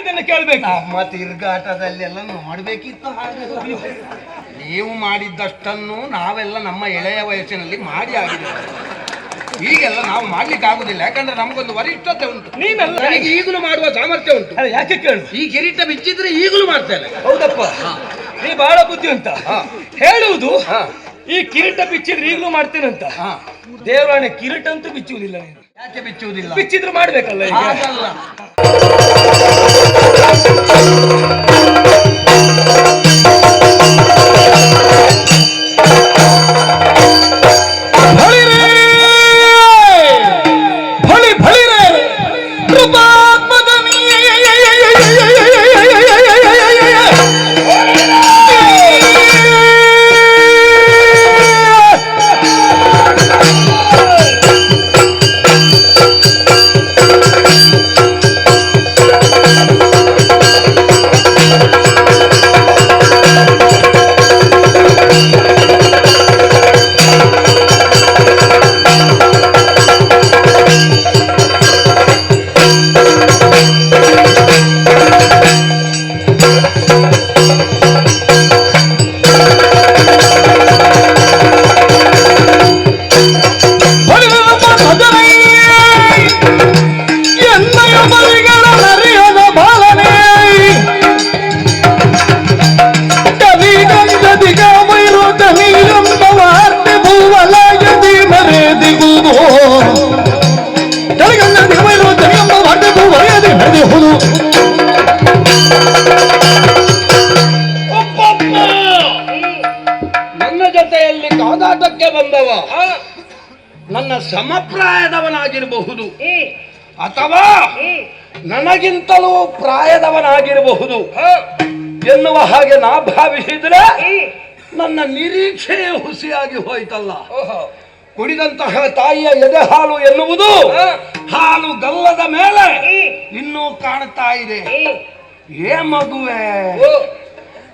ಹೇಳಿದ್ದನ್ನು ಕೇಳ್ಬೇಕು. ನಮ್ಮ ತಿರುಗಾಟದಲ್ಲೆಲ್ಲ ನೋಡ್ಬೇಕಿತ್ತು. ಹಾಗೆ ನೀವು ಮಾಡಿದ್ದಷ್ಟನ್ನು ನಾವೆಲ್ಲ ನಮ್ಮ ಎಳೆಯ ವಯಸ್ಸಿನಲ್ಲಿ ಮಾಡಿ ಆಗಿದೆ. ಈಗೆಲ್ಲ ನಾವು ಮಾಡ್ಲಿಕ್ಕೆ ಆಗುದಿಲ್ಲ, ಯಾಕಂದ್ರೆ ನಮಗೊಂದು ವರಿಷ್ಠತೆ ಉಂಟು. ನನಗೆ ಈಗಲೂ ಮಾಡುವ ಸಾಮರ್ಥ್ಯ ಉಂಟು. ಯಾಕೆ ಕೇಳು, ಈ ಕಿರೀಟ ಬಿಚ್ಚಿದ್ರೆ ಈಗಲೂ ಮಾಡ್ತೇನೆ. ಹೌದಪ್ಪ, ನೀ ಬಹಳ ಬುದ್ಧಿ ಅಂತ ಹೇಳುವುದು. ಈ ಕಿರೀಟ ಬಿಚ್ಚಿದ್ರೆ ಈಗಲೂ ಮಾಡ್ತೇನಂತ. ದೇವರಾಣೆ ಕಿರೀಟ ಅಂತೂ ಬಿಚ್ಚುವುದಿಲ್ಲ ನೀನು. ಯಾಕೆ ಬಿಚ್ಚುವುದಿಲ್ಲ? ಬಿಚ್ಚಿದ್ರು ಮಾಡ್ಬೇಕಲ್ಲ ಈಗ. ನನ್ನ ಜೊತೆಯಲ್ಲಿ ಕಾದಾಟಕ್ಕೆ ಬಂದವ ನನ್ನ ಸಮಪ್ರಾಯದವನಾಗಿರಬಹುದು, ಅಥವಾ ನನಗಿಂತಲೂ ಪ್ರಾಯದವನಾಗಿರಬಹುದು ಎನ್ನುವ ಹಾಗೆ ನಾ ಭಾವಿಸಿದ್ರೆ ನನ್ನ ನಿರೀಕ್ಷೆಯೇ ಹುಸಿಯಾಗಿ ಹೋಯ್ತಲ್ಲ. ಕುಡಿದಂತಹ ತಾಯಿಯ ಎದೆ ಹಾಲು ಎನ್ನುವುದು ಹಾಲು ಗಲ್ಲದ ಮೇಲೆ ಇನ್ನೂ ಕಾಣ್ತಾ ಇದೆ. ಏ ಮಗುವೆ,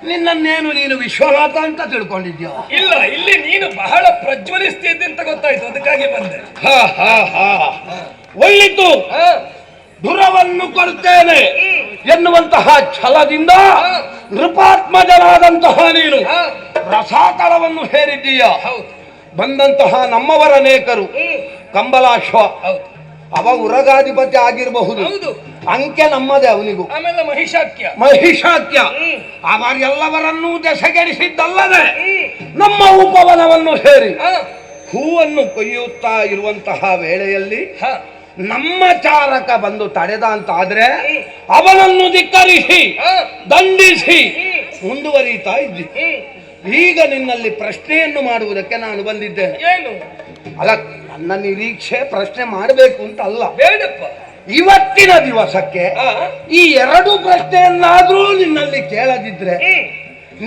ನಿನ್ನನ್ನೇನು ನೀನು ವಿಶ್ವನಾಥ ಅಂತ ತಿಳ್ಕೊಂಡಿದ್ಯಾ? ಇಲ್ಲ, ಇಲ್ಲಿ ನೀನು ಬಹಳ ಪ್ರಜ್ವಲಿಸ್ತಿದ್ದೆ ಅಂತ ಗೊತ್ತಾಯ್ತು, ಅದಕ್ಕಾಗಿ ಬಂದೆ. ಒಳ್ಳಿತು, ದುರವನ್ನು ಕೊಡುತ್ತೇನೆ ಎನ್ನುವಂತಹ ಛಲದಿಂದ ನೃಪಾತ್ಮಜನಾದಂತಹ ನೀನು ರಸಾತಳವನ್ನು ಹೇರಿದ್ದೀಯ. ಬಂದಂತಹ ನಮ್ಮವರನೇಕರು ಕಂಬಲಾಶ್ವ, ಅವ ಉರಗಾಧಿಪತಿ ಆಗಿರಬಹುದು, ಅಂಕೆ ನಮ್ಮದೇ ಅವನಿಗೂ. ಆಮೇಲೆ ಮಹಿಷಾಕ್ಯ ಅವರೆಲ್ಲವರನ್ನೂ ದೆಸೆಗೆಡಿಸಿದ್ದಲ್ಲದೆ ನಮ್ಮ ಉಪವನವನ್ನು ಸೇರಿ ಹೂವನ್ನು ಕೊಯ್ಯುತ್ತಾ ಇರುವಂತಹ ವೇಳೆಯಲ್ಲಿ ನಮ್ಮ ಚಾರಕ ಬಂದು ತಡೆದ ಅಂತಾದ್ರೆ ಅವನನ್ನು ಧಿಕ್ಕರಿಸಿ ದಂಡಿಸಿ ಮುಂದುವರಿತಾ ಇದ್ದಿ. ಈಗ ನಿನ್ನಲ್ಲಿ ಪ್ರಶ್ನೆಯನ್ನು ಮಾಡುವುದಕ್ಕೆ ನಾನು ಬಂದಿದ್ದೇನೆ. ಅಲ್ಲ, ನನ್ನ ನಿರೀಕ್ಷೆ ಪ್ರಶ್ನೆ ಮಾಡಬೇಕು ಅಂತ ಅಲ್ಲ. ಬೇಡಪ್ಪ, ಇವತ್ತಿನ ದಿವಸಕ್ಕೆ ಈ ಎರಡು ಪ್ರಶ್ನೆಯನ್ನಾದ್ರೂ ನಿನ್ನಲ್ಲಿ ಕೇಳದಿದ್ರೆ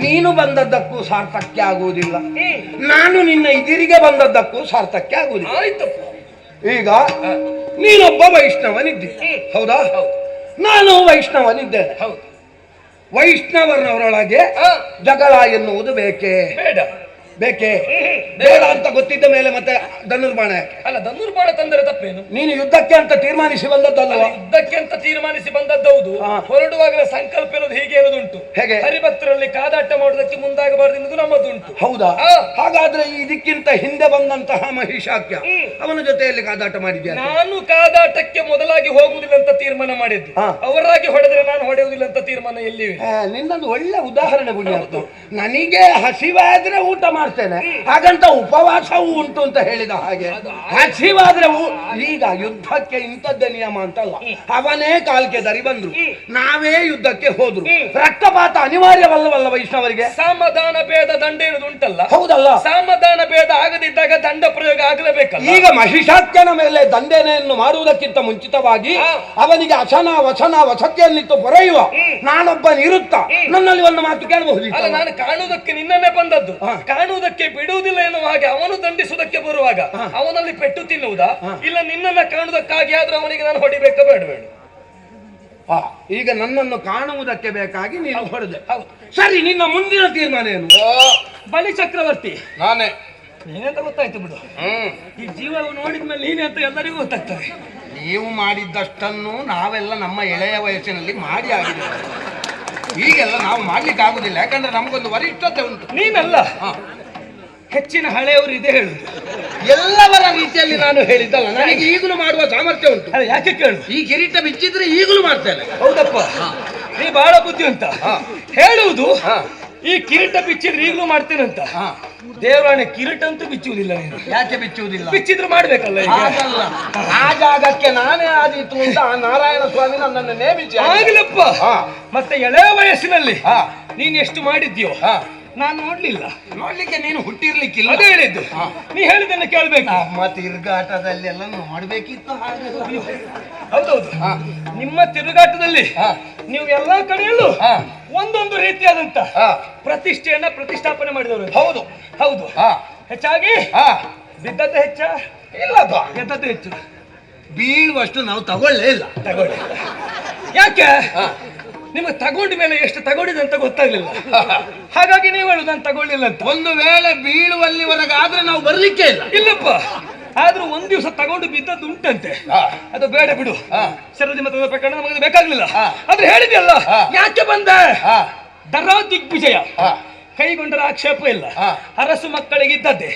ನೀನು ಬಂದದ್ದಕ್ಕೂ ಸಾರ್ಥಕ್ಯ ಆಗುವುದಿಲ್ಲ, ನಾನು ನಿನ್ನ ಎದುರಿಗೆ ಬಂದದ್ದಕ್ಕೂ ಸಾರ್ಥಕ್ಯ ಆಗುವುದಿಲ್ಲ. ಈಗ ನೀನೊಬ್ಬ ವೈಷ್ಣವನಿದ್ದಿ, ಹೌದಾ? ನಾನು ವೈಷ್ಣವನಿದ್ದೇನೆ. ವೈಷ್ಣವರವರೊಳಗೆ ಜಗಳ ಎನ್ನುವುದು ಬೇಕೇ? ಬೇಕೇ? ಬೇಡ ಅಂತ ಗೊತ್ತಿದ್ದ ಮೇಲೆ ಮತ್ತೆ ಧನುರ್ಬಾಣ ಯಾಕೆ? ಅಲ್ಲ, ಧನುರ್ಬಾಣ ತಂದರೆ ತಪ್ಪೇನು? ನೀನು ಯುದ್ಧಕ್ಕೆ ಅಂತ ತೀರ್ಮಾನಿಸಿ ಬಂದದ್ದಲ್ಲ? ಯುದ್ಧಕ್ಕೆ ಅಂತ ತೀರ್ಮಾನಿಸಿ ಬಂದದ್ದೌದು. ಹೊರಡುವಾಗಲೇ ಸಂಕಲ್ಪ ಎನ್ನುವುದು ಹೀಗೆ ಇರುವುದುಂಟು. ಹೇಗೆ? ಹರಿಭಕ್ತರಲ್ಲಿ ಕಾದಾಟ ಮಾಡುವುದಕ್ಕೆ ಮುಂದಾಗಬಾರದು ಎನ್ನುವುದು ನಮ್ಮದುಂಟು. ಹೌದಾ? ಹಾಗಾದ್ರೆ ಇದಕ್ಕಿಂತ ಹಿಂದೆ ಬಂದಂತಹ ಮಹಿಷಾಕ್ಯ ಅವನ ಜೊತೆಯಲ್ಲಿ ಕಾದಾಟ ಮಾಡಿದ್ಯಾ? ನಾನು ಕಾದಾಟಕ್ಕೆ ಮೊದಲಾಗಿ ಹೋಗುವುದಿಲ್ಲ ಅಂತ ತೀರ್ಮಾನ ಮಾಡಿದ್ದು. ಅವರಾಗಿ ಹೊಡೆದ್ರೆ ನಾನು ಹೊಡೆಯುವುದಿಲ್ಲ ಅಂತ ತೀರ್ಮಾನ ಎಲ್ಲಿವೆ? ನಿನ್ನದು ಒಳ್ಳೆ ಉದಾಹರಣೆ ಪುಣ್ಯಾರ್ಥ. ನನಗೆ ಹಸಿವಾದ್ರೆ ಊಟ ಮಾಡ್ತೇನೆ, ಹಾಗಂತ ಉಪವಾಸವೂ ಉಂಟು ಅಂತ ಹೇಳಿದ ಹಾಗೆ ಹಸಿವಾದ್ರೆ ಈಗ ಯುದ್ಧಕ್ಕೆ ಇಂಥದ್ದೇ ನಿಯಮ ಅಂತಲ್ಲ. ಅವನೇ ಕಾಲ್ಕೆ ದರಿ ಬಂದ್ರು, ನಾವೇ ಯುದ್ಧಕ್ಕೆ ಹೋದ್ರು, ರಕ್ತಪಾತ ಅನಿವಾರ್ಯವಲ್ಲವಲ್ಲ ವೈಷ್ಣವರಿಗೆ? ಸಮಾಧಾನ ಭೇದ ದಂಡ ಎನ್ನುವುದು ಉಂಟಲ್ಲ? ಹೌದಲ್ಲ? ಸಮಾಧಾನ ಭೇದ ಆಗದಿದ್ದಾಗ ದಂಡ ಪ್ರಯೋಗ ಆಗಲೇಬೇಕಲ್ಲ. ಈಗ ಮಹಿಷಾಕ್ಯನ ಮೇಲೆ ದಂಡನೆಯನ್ನು ಮಾಡುವುದಕ್ಕಿಂತ ಮುಂಚಿತವಾಗಿ ಅವನಿಗೆ ಅಸನ ವಚನ ವಸತಿಯನ್ನಿತ್ತು ಪೊರೆಯುವ ನಾನೊಬ್ಬನಿರುತ್ತ ನನ್ನಲ್ಲಿ ಒಂದು ಮಾತು ಕೇಳಬಹುದು. ಅಲ್ಲ, ನಾನು ಕಾಣುವುದಕ್ಕೆ ನಿನ್ನನ್ನೇ ಬಂದದ್ದು, ಕಾಣುವುದಕ್ಕೆ ಬಿಡುವುದಿಲ್ಲ ಎನ್ನುವ ಹಾಗೆ ಅವನು ದಂಡಿಸುವುದಕ್ಕೆ ಬರುವಾಗ ಅವನಲ್ಲಿ ಪೆಟ್ಟು ತಿನ್ನುವುದಾ? ಇಲ್ಲ ನಿನ್ನನ್ನ ಕಾಣುವುದಕ್ಕಾಗಿ ಆದ್ರೂ ಅವನಿಗೆ ನಾನು ಹೊಡಿಬೇಕಾ ಬೇಡಬೇಡ? ಈಗ ನನ್ನನ್ನು ಕಾಣುವುದಕ್ಕೆ ಬೇಕಾಗಿ ನೀನು ಹೊಡೆದೆ. ಸರಿ, ನಿನ್ನ ಮುಂದಿನ ತೀರ್ಮಾನ ಏನು? ಬಲಿ ಚಕ್ರವರ್ತಿ ನಾನೇ. ನೀನೆಂತ ಗೊತ್ತಾಯ್ತು ಬಿಡು. ಈ ಜೀವ ನೋಡಿದ್ಮೇಲೆ ನೀನೆ ಅಂತ ಎಲ್ಲರಿಗೂ ಗೊತ್ತಾಗ್ತದೆ. ನೀವು ಮಾಡಿದ್ದಷ್ಟನ್ನು ನಾವೆಲ್ಲ ನಮ್ಮ ಎಳೆಯ ವಯಸ್ಸಿನಲ್ಲಿ ಮಾಡಿ ಆಗಿದೆ. ಈಗೆಲ್ಲ ನಾವು ಮಾಡ್ಲಿಕ್ಕೆ ಆಗುದಿಲ್ಲ, ಯಾಕಂದ್ರೆ ನಮಗೊಂದು ವರಿಷ್ಠತೆ ಉಂಟು. ನೀನಲ್ಲ, ಹೆಚ್ಚಿನ ಹಳೆಯವರು ಇದೆ ಹೇಳುದು. ಎಲ್ಲವರ ರೀತಿಯಲ್ಲಿ ನಾನು ಹೇಳಿದ್ದಲ್ಲ, ನನಗೆ ಈಗಲೂ ಮಾಡುವ ಸಾಮರ್ಥ್ಯ ಉಂಟು. ಅಲ್ಲ, ಯಾಕೆ ಕೇಳು, ಈ ಕಿರೀಟ ಬಿಚ್ಚಿದ್ರೆ ಈಗಲೂ ಮಾಡ್ತೇನೆ. ಹೌದಪ್ಪ, ನೀ ಬಹಳ ಬುದ್ಧಿ ಅಂತ ಹೇಳುವುದು. ಈ ಕಿರೀಟ ಬಿಚ್ಚಿದ್ರೆ ಈಗಲೂ ಮಾಡ್ತೇನಂತ. ದೇವರಾಣೆ, ಕಿರೀಟ ಅಂತೂ ಬಿಚ್ಚುವುದಿಲ್ಲ ನೀನು. ಯಾಕೆ ಬಿಚ್ಚುವುದಿಲ್ಲ? ಬಿಚ್ಚಿದ್ರೆ ಮಾಡ್ಬೇಕಲ್ಲ. ಹಾಗಲ್ಲ, ಆ ಜಾಗಕ್ಕೆ ನಾನೇ ಆದೀತು ಅಂತ ಆ ನಾರಾಯಣ ಸ್ವಾಮಿ ನನ್ನನ್ನು ನೇಮಿಸಿ. ಆಗ್ಲಪ್ಪ, ಮತ್ತೆ ಎಳೆಯ ವಯಸ್ಸಿನಲ್ಲಿ ನೀನ್ ಎಷ್ಟು ಮಾಡಿದ್ಯೋ ನಾನು ನೋಡ್ಲಿಲ್ಲ. ನೋಡ್ಲಿಕ್ಕೆ ನೀನು ಹುಟ್ಟಿರ್ಲಿಕ್ಕಿಲ್ಲ. ಅದೇ ಹೇಳಿದ್ದು, ನೀ ಹೇಳಿದ್ದನ್ನ ಕೇಳ್ಬೇಕು. ನಮ್ಮ ತಿರುಗಾಟದಲ್ಲಿ ಎಲ್ಲ ನೋಡ್ಬೇಕಿತ್ತು. ಹೌದೌದು, ನಿಮ್ಮ ತಿರುಗಾಟದಲ್ಲಿ ನೀವು ಎಲ್ಲಾ ಕಡೆಯಲ್ಲೂ ಒಂದೊಂದು ರೀತಿಯಾದಂತ ಪ್ರತಿಷ್ಠೆಯನ್ನ ಪ್ರತಿಷ್ಠಾಪನೆ ಮಾಡಿದವರು. ಹೌದು ಹೌದು. ಹೆಚ್ಚಾಗಿ ಬಿದ್ದದ್ದು ಹೆಚ್ಚ ಇಲ್ಲ, ಗೆದ್ದದ್ದು ಹೆಚ್ಚು. ಬೀಳುವಷ್ಟು ನಾವು ತಗೊಳ್ಳೇ ಇಲ್ಲ. ತಗೊಳ್ಳಿ. ಯಾಕೆ? ನಿಮಗೆ ತಗೊಂಡ ಮೇಲೆ ಎಷ್ಟು ತಗೊಂಡಿದೆ ಅಂತ ಗೊತ್ತಾಗ್ಲಿಲ್ಲ. ಹಾಗಾಗಿ ನೀವು ಹೇಳುದು ನಾನು ತಗೊಳ್ಳಿಲ್ಲ ಅಂತ. ಒಂದು ವೇಳೆ ಬೀಳುವಲ್ಲಿವರೆಗಾದ್ರೆ ನಾವು ಬರ್ಲಿಕ್ಕೆ ಇಲ್ಲ. ಇಲ್ಲಪ್ಪ, ಆದ್ರೂ ಒಂದ್ ದಿವಸ ತಗೊಂಡು ಬಿದ್ದದ್ದು ಉಂಟಂತೆ. ಅದು ಬೇಡ ಬಿಡು, ಶರದಿ ಮತದ ಪ್ರಕರಣ ನಮಗೆ ಬೇಕಾಗ್ಲಿಲ್ಲ. ಆದ್ರೆ ಹೇಳಿದ್ಯಲ್ಲ, ಯಾಕೆ ಬಂದೆ? ದರ ದಿಗ್ವಿಜಯ ಕೈಗೊಂಡರ ಆಕ್ಷೇಪ ಇಲ್ಲ. ಅರಸು ಮಕ್ಕಳಿಗಿದ್ದದ್ದೇ.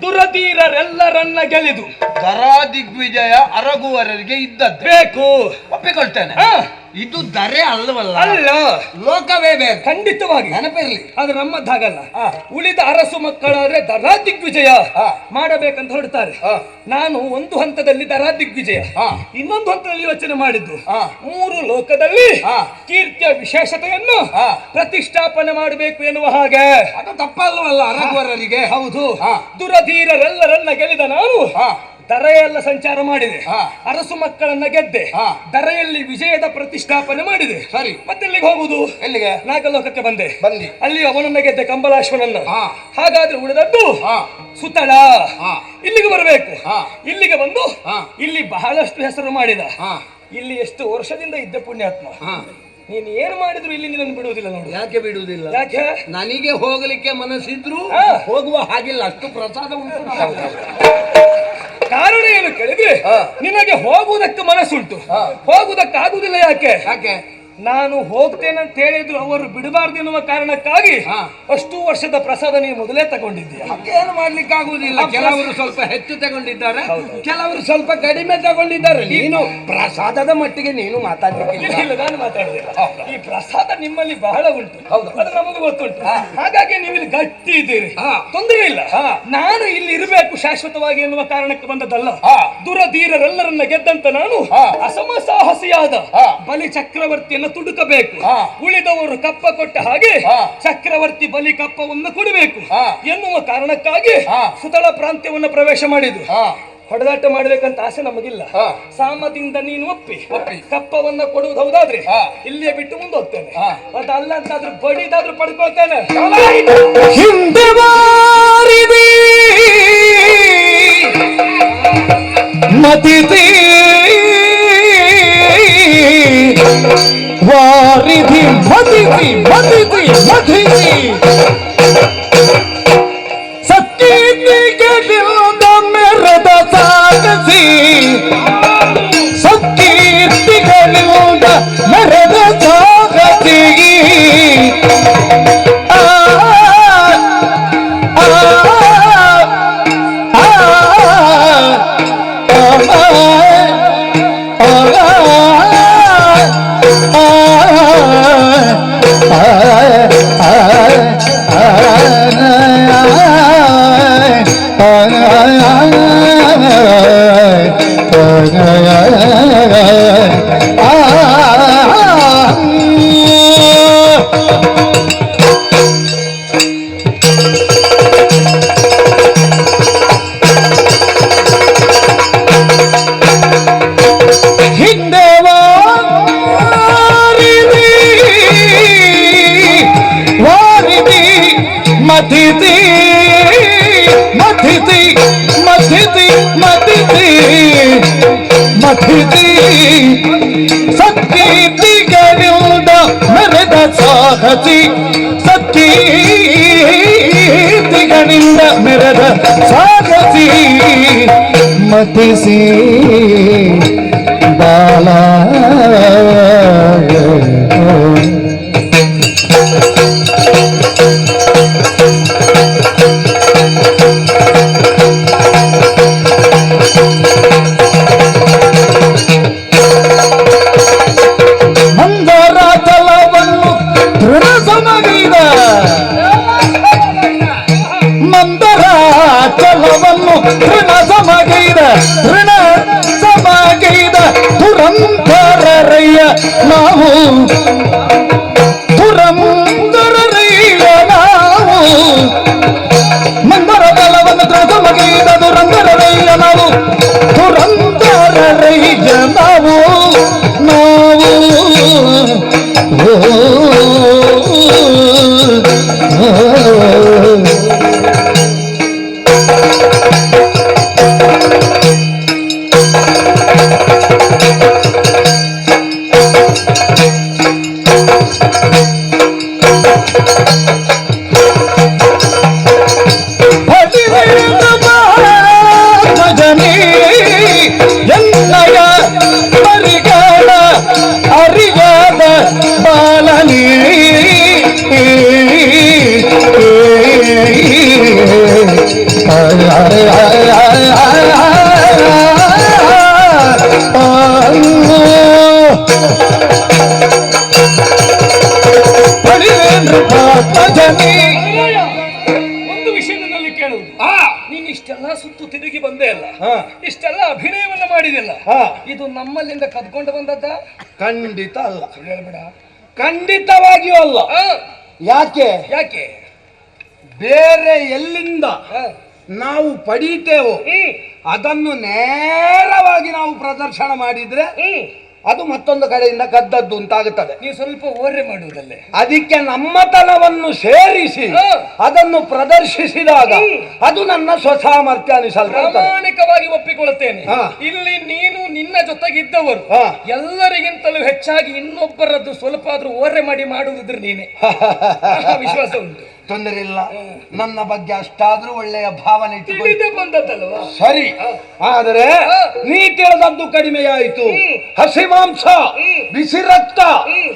ದುರಧೀರರೆಲ್ಲರನ್ನ ಗೆಲ್ಲಿದು ದರ ದಿಗ್ವಿಜಯ ಅರಗುವವರಿಗೆ ಇದ್ದದ್ದು ಬೇಕು. ಒಪ್ಪಿಕೊಳ್ತೇನೆ. ಇದು ದರೆ ಅಲ್ಲವಲ್ಲ, ಅಲ್ಲ, ಲೋಕವೇ ಬೇಕು. ಖಂಡಿತವಾಗಿ ನೆನಪಿರ್ಲಿ. ಆದ್ರೆ ನಮ್ಮದ್ದಾಗಲ್ಲ. ಉಳಿದ ಅರಸು ಮಕ್ಕಳಾದ್ರೆ ದರ ದಿಗ್ವಿಜಯ ಮಾಡಬೇಕಂತ ಹೊರಡ್ತಾರೆ. ನಾನು ಒಂದು ಹಂತದಲ್ಲಿ ದರ ದಿಗ್ವಿಜಯ, ಇನ್ನೊಂದು ಹಂತದಲ್ಲಿ ಯೋಚನೆ ಮಾಡಿದ್ದು 3 ಲೋಕದಲ್ಲಿ ಕೀರ್ತಿಯ ವಿಶೇಷತೆಯನ್ನು ಪ್ರತಿಷ್ಠಾಪನೆ ಮಾಡಬೇಕು ಎನ್ನುವ ಹಾಗೆ. ಅದು ತಪ್ಪಲ್ವಲ್ಲ ಅರಗುವರರಿಗೆ? ಹೌದು. ದುರಧೀರರೆಲ್ಲರನ್ನ ಗೆಲ್ಲಿದ ನಾನು ದರೆಯೆಲ್ಲ ಸಂಚಾರ ಮಾಡಿದೆ, ಅರಸು ಮಕ್ಕಳನ್ನ ಗೆದ್ದೆ, ದರೆಯಲ್ಲಿ ವಿಜಯದ ಪ್ರತಿಷ್ಠಾಪನೆ ಮಾಡಿದೆ. ಸರಿ, ಮತ್ತೆ ಎಲ್ಲಿಗೆ ಹೋಗುದು? ಎಲ್ಲಿಗೆ? ನಾಗಲೋಕಕ್ಕೆ ಬಂದೆ. ಅಲ್ಲಿ ಅವನನ್ನ ಗೆದ್ದೆ, ಕಂಬಲಾಶ್ವನನ್ನ. ಹಾಗಾದ್ರೆ ಉಳಿದದ್ದು ಸುತಳ. ಇಲ್ಲಿಗೆ ಬರಬೇಕು. ಇಲ್ಲಿಗೆ ಬಂದು ಇಲ್ಲಿ ಬಹಳಷ್ಟು ಹೆಸರು ಮಾಡಿದ. ಇಲ್ಲಿ ಎಷ್ಟು ವರ್ಷದಿಂದ ಇದ್ದ ಪುಣ್ಯಾತ್ಮ. ನೀನು ಏನು ಮಾಡಿದ್ರು ಇಲ್ಲಿ ನಿನ್ನನ್ನು ಬಿಡುವುದಿಲ್ಲ ನೋಡು. ಯಾಕೆ ಬಿಡುವುದಿಲ್ಲ? ಯಾಕೆ? ನನಗೆ ಹೋಗಲಿಕ್ಕೆ ಮನಸ್ಸಿದ್ರು ಹೋಗುವ ಹಾಗಿಲ್ಲ, ಅಷ್ಟು ಪ್ರಸಾದ ಉಂಟು. ಕಾರಣ ಏನು ಕೇಳಿದ್ರೆ, ನಿನಗೆ ಹೋಗುವುದಕ್ಕೆ ಮನಸ್ಸುಂಟು, ಹೋಗುವುದಕ್ಕೆ ಆಗುದಿಲ್ಲ. ಯಾಕೆ? ಯಾಕೆ? ನಾನು ಹೋಗ್ತೇನೆ ಅಂತ ಹೇಳಿದ್ರು ಅವರು ಬಿಡಬಾರ್ದು ಎನ್ನುವ ಕಾರಣಕ್ಕಾಗಿ ಅಷ್ಟು ವರ್ಷದ ಪ್ರಸಾದ ನೀವು ಮೊದಲೇ ತಗೊಂಡಿದ್ದೀಯ. ಏನು ಮಾಡ್ಲಿಕ್ಕೆ ಆಗುವುದಿಲ್ಲ. ಕೆಲವರು ಸ್ವಲ್ಪ ಹೆಚ್ಚು ತಗೊಂಡಿದ್ದಾರೆ, ಕೆಲವರು ಸ್ವಲ್ಪ ಕಡಿಮೆ ತಗೊಂಡಿದ್ದಾರೆ. ನೀನು ಪ್ರಸಾದದ ಮಟ್ಟಿಗೆ ನೀನು ಮಾತಾಡ್ಲಿಕ್ಕೆ ಇಲ್ಲ. ನಾನು ಮಾತಾಡುದಿಲ್ಲ. ಈ ಪ್ರಸಾದ ನಿಮ್ಮಲ್ಲಿ ಬಹಳ ಉಂಟು, ಅದು ನಮಗೂ ಗೊತ್ತುಂಟು. ಹಾಗಾಗಿ ನೀವು ಇಲ್ಲಿ ಗಟ್ಟಿ ಇದ್ದೀರಿ, ತೊಂದರೆ ಇಲ್ಲ. ನಾನು ಇಲ್ಲಿ ಇರಬೇಕು ಶಾಶ್ವತವಾಗಿ ಎನ್ನುವ ಕಾರಣಕ್ಕೆ ಬಂದದ್ದಲ್ಲ. ದುರಧೀರರೆಲ್ಲರನ್ನ ಗೆದ್ದಂತ ನಾನು ಅಸಮಸಾಹಸಿಯಾದ ಬಲಿ ಚಕ್ರವರ್ತಿಯನ್ನು ತುಡುಕಬೇಕು. ಉಳಿದವರು ಕಪ್ಪ ಕೊಟ್ಟ ಹಾಗೆ ಚಕ್ರವರ್ತಿ ಬಲಿ ಕಪ್ಪವನ್ನು ಕೊಡಬೇಕು ಎನ್ನುವ ಕಾರಣಕ್ಕಾಗಿ ಸುತಳ ಪ್ರಾಂತ್ಯವನ್ನು ಪ್ರವೇಶ ಮಾಡಿದ್ರು. ಹೊಡೆದಾಟ ಮಾಡ್ಬೇಕಂತ ಆಸೆ ನಮಗಿಲ್ಲ. ಸಾಮದಿಂದ ನೀನು ಒಪ್ಪಿ ಕಪ್ಪವನ್ನ ಕೊಡುವುದು ಹೌದಾದ್ರೆ ಇಲ್ಲೇ ಬಿಟ್ಟು ಮುಂದೆ ಹೋಗ್ತೇನೆ. ಅದಲ್ಲ ಅಂತಾದ್ರೂ ಬಡಿದಾದ್ರೂ ಪಡ್ಕೊಳ್ತೇನೆ. ಹಿಂದೆ ಮತಿತಿ ವಾರಿಧಿ ಮತಿತಿ ಮತಿತಿ ಮತಿತಿ ಸತ್ಕೀರ್ತಿಗಳಿಂದ ಮೆರೆದ ಸಾಗಸಿ, ಸತ್ಕೀರ್ತಿಗಳಿಂದ ಮೆರೆದ ಸಾಗಸಿ. ಮಥಿತಿ ಮಥಿತಿ ಮಥಿತಿ ಮಥಿತಿ ಮಥಿತಿ ಸತ್ಕೀರ್ತಿಗಳಿಂದ ಮೆರೆದ ಸಾಹಸಿ, ಸತ್ಕೀರ್ತಿಗಳಿಂದ ಮೆರೆದ ಸಾಹಸಿ. ಮತಿಸಿ ಬಾಲ ಮಂದರಾಚಲವನ್ನು ದೃಢ ಸಮಗೈದ ಮಂದರಾಚಲವನ್ನು ದೃಢ ಸಮಗೈದ ದುರಂತರಯ್ಯ ನಾವು ದುರಂತರಯ್ಯ ನಾವು ಮಂದರ ಬಲವನ್ನು ದೃಢ ಸಮಗೈದ ದುರಂತರಯ್ಯ ನಾವು ದುರಂತರಯ್ಯ ನಾವು ಎನ್ನಯ ಪರಿಗಾಲ ಅರಿಗಾದ ಬಾಲನಿ ಒಂದು ವಿಷಯ ನನ್ನಲ್ಲಿ ಕೇಳುವುದು, ನೀನು ಇಷ್ಟೆಲ್ಲ ಸುತ್ತು ತಿರುಗಿ ಬಂದೇ ಅಲ್ಲ, ಇಷ್ಟೆಲ್ಲ ಅಭಿನಯವನ್ನ ಮಾಡಿದಿಲ್ಲ, ಇದು ನಮ್ಮಲ್ಲಿಂದ ಕದ್ಕೊಂಡು ಬಂದದ್ದ? ಖಂಡಿತ ಅಲ್ಲ. ಹೇಳ್ಬೇಡ. ಖಂಡಿತವಾಗಿಯೂ ಅಲ್ಲ. ಯಾಕೆ ಯಾಕೆ? ಬೇರೆ ಎಲ್ಲಿಂದ ನಾವು ಪಡೀತೇವೋ ಅದನ್ನು ನೇರವಾಗಿ ನಾವು ಪ್ರದರ್ಶನ ಮಾಡಿದ್ರೆ ಅದು ಮತ್ತೊಂದು ಕಡೆಯಿಂದ ಕದ್ದದ್ದು ಅಂತಾಗುತ್ತದೆ. ನೀವು ಸ್ವಲ್ಪ ಓರೆ ಮಾಡುವುದಲ್ಲೇ. ಅದಕ್ಕೆ ನಮ್ಮತನವನ್ನು ಸೇರಿಸಿ ಅದನ್ನು ಪ್ರದರ್ಶಿಸಿದಾಗ ಅದು ನನ್ನ ಸ್ವಸಾಮರ್ಥ್ಯ ಅನಿಸಲ್ಪಡುತ್ತದೆ. ಪ್ರಾಮಾಣಿಕವಾಗಿ ಒಪ್ಪಿಕೊಳ್ಳುತ್ತೇನೆ. ಇಲ್ಲಿ ನೀನು ನಿನ್ನ ಜೊತೆಗಿದ್ದವರು ಎಲ್ಲರಿಗಿಂತಲೂ ಹೆಚ್ಚಾಗಿ ಇನ್ನೊಬ್ಬರದ್ದು ಸ್ವಲ್ಪ ಆದ್ರೂ ಓರೆ ಮಾಡಿ ಮಾಡುವುದಿದ್ರೆ ನೀನೆ. ವಿಶ್ವಾಸ ಉಂಟು. ತೊಂದರೆ ಇಲ್ಲ. ನನ್ನ ಬಗ್ಗೆ ಅಷ್ಟಾದ್ರೂ ಒಳ್ಳೆಯ ಭಾವನೆ ಬಂದದ್ದಲ್ವಾ? ಸರಿ. ಆದರೆ ನೀ ತಿಳಿದದ್ದು ಕಡಿಮೆಯಾಯಿತು. ಹಸಿ ಮಾಂಸ, ಬಿಸಿ ರಕ್ತ,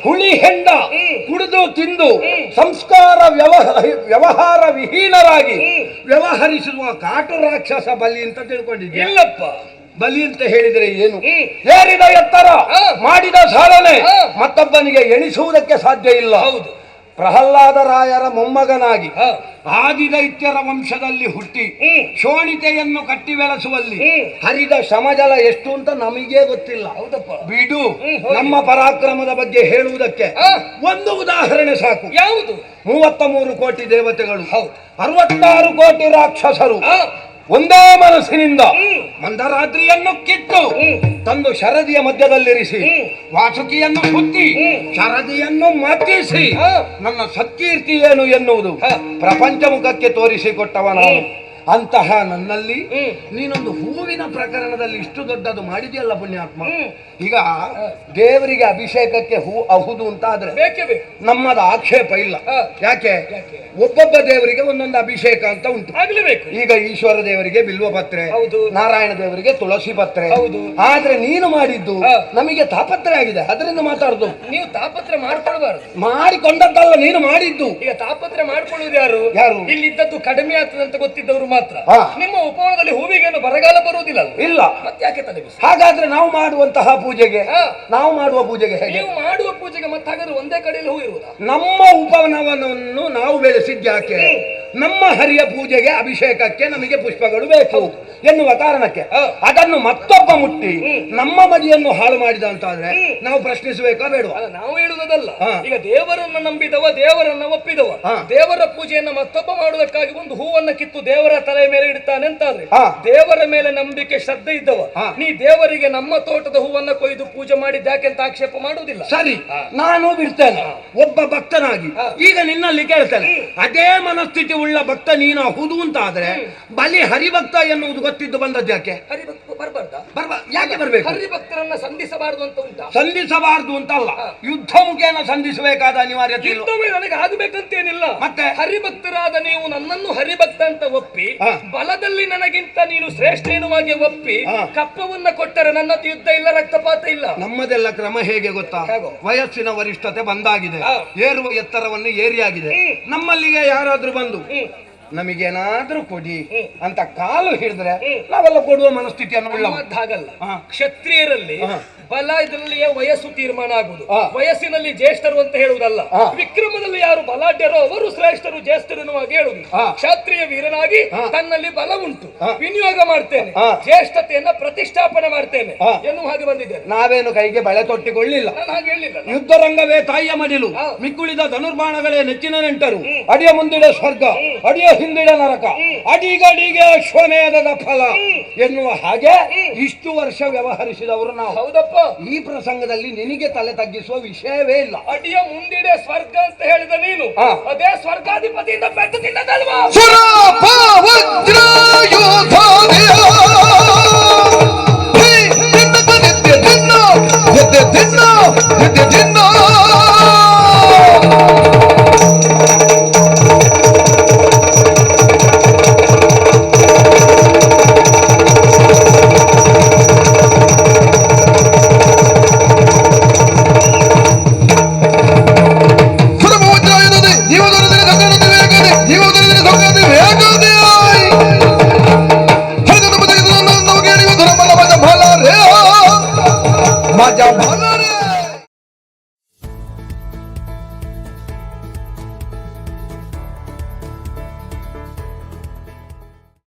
ಹುಳಿ ಹೆಂಡ ಕುಡಿದು ತಿಂದು ಸಂಸ್ಕಾರ ವ್ಯವಹಾರ ವಿಹೀನರಾಗಿ ವ್ಯವಹರಿಸುವ ಕಾಟು ರಾಕ್ಷಸ ಬಲಿ ಅಂತ ತಿಳ್ಕೊಂಡಿದ್ದೆ. ಇಲ್ಲಪ್ಪ. ಬಲಿ ಅಂತ ಹೇಳಿದರೆ ಏನು? ಏರಿದ ಎತ್ತರ, ಮಾಡಿದ ಸಾಧನೆ ಮತ್ತೊಬ್ಬನಿಗೆ ಎಣಿಸುವುದಕ್ಕೆ ಸಾಧ್ಯ ಇಲ್ಲ. ಹೌದು. ಪ್ರಹ್ಲಾದ ರಾಯರ ಮೊಮ್ಮಗನಾಗಿ ಆದಿದೈತ್ಯರ ವಂಶದಲ್ಲಿ ಹುಟ್ಟಿ ಶೋಣಿತೆಯನ್ನು ಕಟ್ಟಿ ಬೆಳೆಸುವಲ್ಲಿ ಹರಿದ ಶ್ರಮಜಲ ಎಷ್ಟು ಅಂತ ನಮಗೆ ಗೊತ್ತಿಲ್ಲ. ಹೌದಪ್ಪ. ಬಿಡು. ನಮ್ಮ ಪರಾಕ್ರಮದ ಬಗ್ಗೆ ಹೇಳುವುದಕ್ಕೆ ಒಂದು ಉದಾಹರಣೆ ಸಾಕು. ಯಾವುದು? 33 ಕೋಟಿ ದೇವತೆಗಳು, 66 ಕೋಟಿ ರಾಕ್ಷಸರು ಒಂದೇ ಮನಸ್ಸಿನಿಂದ ಮಂದರಾತ್ರಿಯನ್ನು ಕಿತ್ತು ತಂದು ಶರದಿಯ ಮಧ್ಯದಲ್ಲಿರಿಸಿ ವಾಸುಕಿಯನ್ನು ಸುತ್ತಿ ಶರದಿಯನ್ನು ಮತ್ತಿಸಿ ನನ್ನ ಸತ್ಕೀರ್ತಿ ಏನು ಎನ್ನುವುದು ಪ್ರಪಂಚ ಮುಖಕ್ಕೆ ತೋರಿಸಿಕೊಟ್ಟವ ನಾನು. ಅಂತಹ ನನ್ನಲ್ಲಿ ನೀನೊಂದು ಹೂವಿನ ಪ್ರಕರಣದಲ್ಲಿ ಇಷ್ಟು ದೊಡ್ಡದು ಮಾಡಿದೆಯಲ್ಲ ಪುಣ್ಯಾತ್ಮ. ಈಗ ದೇವರಿಗೆ ಅಭಿಷೇಕಕ್ಕೆ ಹೂ ಅಹುದು ಅಂತ ಆದ್ರೆ ನಮ್ಮದು ಆಕ್ಷೇಪ ಇಲ್ಲ. ಯಾಕೆ? ಒಬ್ಬೊಬ್ಬ ದೇವರಿಗೆ ಒಂದೊಂದು ಅಭಿಷೇಕ ಅಂತ ಉಂಟು. ಈಗ ಈಶ್ವರ ದೇವರಿಗೆ ಬಿಲ್ವ ಪತ್ರೆ, ನಾರಾಯಣ ದೇವರಿಗೆ ತುಳಸಿ ಪತ್ರೆ. ಆದ್ರೆ ನೀನು ಮಾಡಿದ್ದು ನಮಗೆ ತಾಪತ್ರೆ ಆಗಿದೆ. ಅದರಿಂದ ಮಾತಾಡುದು. ನೀವು ತಾಪತ್ರೆ ಮಾಡ್ಕೊಳ್ಬಾರ್ದು. ಮಾಡಿಕೊಂಡದ್ದಲ್ಲ, ನೀನು ಮಾಡಿದ್ದು. ಈಗ ತಾಪತ್ರೆ ಮಾಡ್ಕೊಳ್ಳುವುದು ಯಾರು? ಇಲ್ಲಿದ್ದದ್ದು ಕಡಿಮೆ ಆಗ್ತದೆ ಅಂತ ಗೊತ್ತಿದ್ದವರು ಮಾತ್ರ. ನಿಮ್ಮ ಉಪವನದಲ್ಲಿ ಹೂವಿಗೇನು ಬರಗಾಲ ಬರುವುದಿಲ್ಲ. ಇಲ್ಲ. ಮತ್ತೆ ಯಾಕೆ ತಲೆ ಬಿಸಿ? ಹಾಗಾದ್ರೆ ನಾವು ಮಾಡುವಂತಹ ಪೂಜೆಗೆ, ನಾವು ಮಾಡುವ ಪೂಜೆಗೆ ಹೇಗೆ? ನೀವು ಮಾಡುವ ಪೂಜೆಗೆ ಮತ್ತೆ ಹಾಗಾದ್ರೆ ಒಂದೇ ಕಡೆಯಲ್ಲಿ ಹೂ ಇರುವುದಾ? ನಮ್ಮ ಉಪವನವನ್ನು ನಾವು ಬೆಳೆಸಿದ್ಯಾಕೆ? ನಮ್ಮ ಹರಿಯ ಪೂಜೆಗೆ ಅಭಿಷೇಕಕ್ಕೆ ನಮಗೆ ಪುಷ್ಪಗಳು ಬೇಕು ಎನ್ನುವ ಕಾರಣಕ್ಕೆ. ಅದನ್ನು ಮತ್ತೊಬ್ಬ ಮುಟ್ಟಿ ನಮ್ಮ ಮಡಿಯನ್ನು ಹಾಳು ಮಾಡಿದ ಅಂತಾದ್ರೆ ನಾವು ಪ್ರಶ್ನಿಸಬೇಕಾ ಬೇಡವಾ? ನಾವು ಹೇಳುವುದಲ್ಲ. ಈಗ ದೇವರನ್ನು ನಂಬಿದವ, ದೇವರನ್ನ ಒಪ್ಪಿದವ, ದೇವರ ಪೂಜೆಯನ್ನ ಮತ್ತೊಬ್ಬ ಮಾಡುವುದಕ್ಕಾಗಿ ಒಂದು ಹೂವನ್ನ ಕಿತ್ತು ದೇವರ ತಲೆ ಮೇಲೆ ಇಡ್ತಾನೆ ಅಂತಾದ್ರೆ ದೇವರ ಮೇಲೆ ನಂಬಿಕೆ ಶ್ರದ್ಧೆ ಇದ್ದವ ನೀ ದೇವರಿಗೆ ನಮ್ಮ ತೋಟದ ಹೂವನ್ನ ಕೊಯ್ದು ಪೂಜೆ ಮಾಡಿದ್ಯಾಕೆ ಅಂತ ಆಕ್ಷೇಪ ಮಾಡುವುದಿಲ್ಲ. ಸರಿ, ನಾನು ಬಿಡ್ತೇನೆ ಒಬ್ಬ ಭಕ್ತನಾಗಿ. ಈಗ ನಿನ್ನಲ್ಲಿ ಕೇಳ್ತೇನೆ, ಅದೇ ಮನಸ್ಥಿತಿ ಉಳ್ಳ ಭಕ್ತ ನೀನು ಹೌದು ಅಂತ ಆದ್ರೆ ಬಲಿ ಹರಿಭಕ್ತ ಎನ್ನುವುದು ಗೊತ್ತಿದ್ದು ಬಂದದ್ದು ಯಾಕೆ? ಬರ್ಬಾರ್ದ? ಯಾಕೆ ಬರ್ಬೇಕು? ಹರಿಭಕ್ತರನ್ನ ಸಂಧಿಸಬಾರದು ಅಂತ ಉಂಟಾ? ಸಂಧಿಸಬಾರದು ಅಂತಲ್ಲ, ಯುದ್ಧ ಮುಖೇನ ಸಂಧಿಸಬೇಕಾದ ಅನಿವಾರ್ಯತೆ ಇಲ್ಲ. ಯುದ್ಧವೇ ನನಗೆ ಆಗಬೇಕಂತೇನಿಲ್ಲ. ಮತ್ತೆ ಹರಿಭಕ್ತರಾದ ನೀವು ನನ್ನನ್ನು ಹರಿಭಕ್ತ ಅಂತ ಒಪ್ಪಿ, ಬಲದಲ್ಲಿ ನನಗಿಂತ ನೀನು ಶ್ರೇಷ್ಠ ಎನ್ನುವಾಗೆ ಒಪ್ಪಿ ಕಪ್ಪವನ್ನ ಕೊಟ್ಟರೆ ನನ್ನದು ಯುದ್ಧ ಇಲ್ಲ, ರಕ್ತಪಾತ ಇಲ್ಲ. ನಮ್ಮದೆಲ್ಲ ಕ್ರಮ ಹೇಗೆ ಗೊತ್ತಾ? ವಯಸ್ಸಿನ ವರಿಷ್ಠತೆ ಬಂದಾಗಿದೆ, ಏರುವ ಎತ್ತರವನ್ನು ಏರಿಯಾಗಿದೆ. ನಮ್ಮಲ್ಲಿಗೆ ಯಾರಾದ್ರೂ ಬಂದು ನಮಗೇನಾದ್ರೂ ಕೊಡಿ ಅಂತ ಕಾಲು ಹಿಡಿದ್ರೆ ನಾವೆಲ್ಲ ಕೊಡುವ ಮನಸ್ಥಿತಿಯನ್ನು ಹಾಗಲ್ಲ. ಕ್ಷತ್ರಿಯರಲ್ಲಿ ಬಲ ಇದರಲ್ಲಿಯೇ ವಯಸ್ಸು ತೀರ್ಮಾನ ಆಗುವುದು. ವಯಸ್ಸಿನಲ್ಲಿ ಜ್ಯೇಷ್ಠರು ಅಂತ ಹೇಳುವುದಲ್ಲ. ವಿಕ್ರಮದಲ್ಲಿ ಯಾರು ಬಲಾಢ್ಯರೋ ಅವರು ಶ್ರೇಷ್ಠರು, ಜ್ಯೇಷ್ಠರು ಎನ್ನುವಾಗ ಹೇಳುವುದು. ಕ್ಷತ್ರಿಯ ವೀರನಾಗಿ ತನ್ನಲ್ಲಿ ಬಲ ಉಂಟು, ವಿನಿಯೋಗ ಮಾಡ್ತೇನೆ, ಜ್ಯೇಷ್ಠತೆಯನ್ನ ಪ್ರತಿಷ್ಠಾಪನೆ ಮಾಡ್ತೇನೆ ಎನ್ನುವ ಹಾಗೆ ಬಂದಿದ್ದೇನೆ. ನಾವೇನು ಕೈಗೆ ಬಳೆ ತೊಟ್ಟಿಕೊಳ್ಳಿಲ್ಲ, ನಾನು ಹಾಗೆ ಹೇಳಿಲ್ಲ. ಯುದ್ಧರಂಗವೇ ತಾಯಿಯ ಮಡಿಲು, ಮಿಕ್ಕುಳಿದ ಧನುರ್ಬಾಣಗಳೇ ನೆಚ್ಚಿನ ನೆಂಟರು. ಅಡಿಯ ಮುಂದಿಡ ಸ್ವರ್ಗ, ಅಡಿಯ ಹಿಂದಿಡ ನರಕ, ಅಡಿಗಡಿಗೆ ಅಶ್ವಮೇಧದ ಫಲ ಎನ್ನುವ ಹಾಗೆ ಇಷ್ಟು ವರ್ಷ ವ್ಯವಹರಿಸಿದವರು ನಾವು. ಹೌದಪ್ಪ, ಈ ಪ್ರಸಂಗದಲ್ಲಿ ನಿನಗೆ ತಲೆ ತಗ್ಗಿಸುವ ವಿಷಯವೇ ಇಲ್ಲ. ಅಡಿಯ ಮುಂದಿಡೆ ಸ್ವರ್ಗ ಅಂತ ಹೇಳಿದ ನೀನು ಅದೇ ಸ್ವರ್ಗಾಧಿಪತಿಯಿಂದ ಪೆಟ್ಟು ತಿನ್ನದಲ್ವಾ? माझ्या